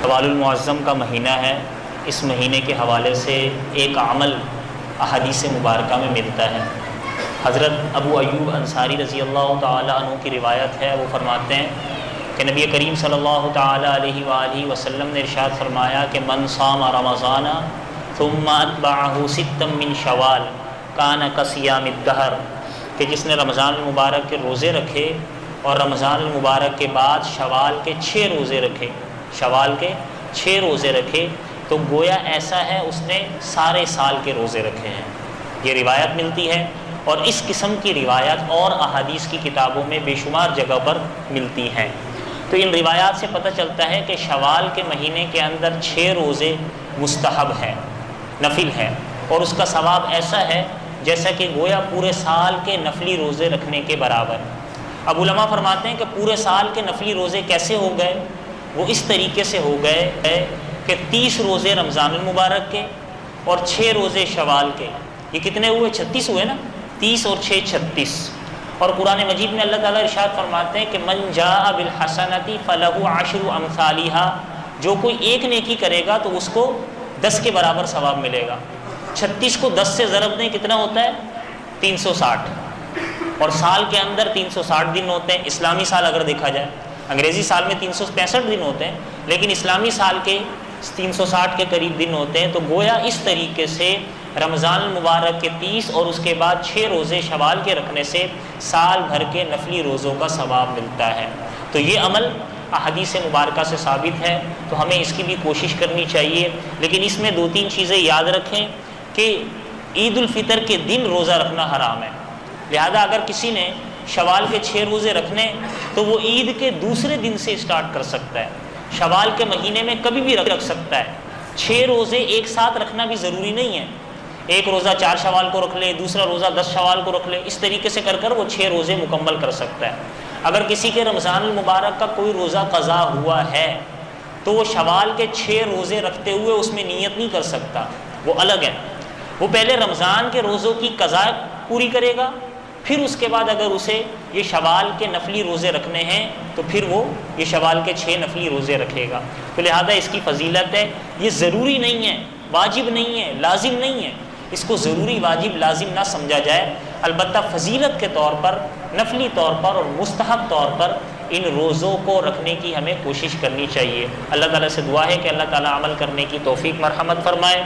شوال المعظم کا مہینہ ہے، اس مہینے کے حوالے سے ایک عمل احادیث مبارکہ میں ملتا ہے۔ حضرت ابو ایوب انصاری رضی اللہ تعالیٰ عنہ کی روایت ہے، وہ فرماتے ہیں کہ نبی کریم صلی اللہ تعالیٰ علیہ وآلہ وسلم نے ارشاد فرمایا کہ من صام رمضان ثم اتبعہ ستا من شوال کان کصیام الدہر، کہ جس نے رمضان المبارک کے روزے رکھے اور رمضان المبارک کے بعد شوال کے 6 روزے رکھے، شوال کے 6 روزے رکھے تو گویا ایسا ہے اس نے سارے سال کے روزے رکھے ہیں۔ یہ روایت ملتی ہے، اور اس قسم کی روایت اور احادیث کی کتابوں میں بے شمار جگہ پر ملتی ہیں۔ تو ان روایات سے پتہ چلتا ہے کہ شوال کے مہینے کے اندر 6 روزے مستحب ہیں، نفل ہیں، اور اس کا ثواب ایسا ہے جیسا کہ گویا پورے سال کے نفلی روزے رکھنے کے برابر۔ اب علماء فرماتے ہیں کہ پورے سال کے نفلی روزے کیسے ہو گئے؟ وہ اس طریقے سے ہو گئے کہ 30 روزے رمضان المبارک کے اور 6 روزے شوال کے، یہ کتنے ہوئے؟ 36 ہوئے نا، 30 اور 6 36۔ اور قرآن مجید میں اللہ تعالیٰ ارشاد فرماتے ہیں کہ من جاء بالحسنۃ فلہ عشر امثالھا، جو کوئی ایک نیکی کرے گا تو اس کو 10 کے برابر ثواب ملے گا۔ 36 کو 10 سے ضرب دیں کتنا ہوتا ہے؟ 360۔ اور سال کے اندر 360 دن ہوتے ہیں، اسلامی سال اگر دیکھا جائے، انگریزی سال میں 365 دن ہوتے ہیں، لیکن اسلامی سال کے 360 کے قریب دن ہوتے ہیں۔ تو گویا اس طریقے سے رمضان المبارک کے 30 اور اس کے بعد 6 روزے شوال کے رکھنے سے سال بھر کے نفلی روزوں کا ثواب ملتا ہے۔ تو یہ عمل احادیث مبارکہ سے ثابت ہے، تو ہمیں اس کی بھی کوشش کرنی چاہیے۔ لیکن اس میں 2-3 چیزیں یاد رکھیں کہ عید الفطر کے دن روزہ رکھنا حرام ہے، لہذا اگر کسی نے شوال کے 6 روزے رکھنے تو وہ عید کے دوسرے دن سے اسٹارٹ کر سکتا ہے، شوال کے مہینے میں کبھی بھی رکھ سکتا ہے۔ 6 روزے ایک ساتھ رکھنا بھی ضروری نہیں ہے، ایک روزہ 4 شوال کو رکھ لے، دوسرا روزہ 10 شوال کو رکھ لے، اس طریقے سے کر وہ 6 روزے مکمل کر سکتا ہے۔ اگر کسی کے رمضان المبارک کا کوئی روزہ قضا ہوا ہے تو وہ شوال کے 6 روزے رکھتے ہوئے اس میں نیت نہیں کر سکتا، وہ الگ ہے۔ وہ پہلے رمضان کے روزوں کی قضا پوری کرے گا، پھر اس کے بعد اگر اسے یہ شوال کے نفلی روزے رکھنے ہیں تو پھر وہ یہ شوال کے 6 نفلی روزے رکھے گا۔ تو لہذا اس کی فضیلت ہے، یہ ضروری نہیں ہے، واجب نہیں ہے، لازم نہیں ہے، اس کو ضروری واجب لازم نہ سمجھا جائے، البتہ فضیلت کے طور پر، نفلی طور پر اور مستحب طور پر ان روزوں کو رکھنے کی ہمیں کوشش کرنی چاہیے۔ اللہ تعالیٰ سے دعا ہے کہ اللہ تعالیٰ عمل کرنے کی توفیق مرحمت فرمائے۔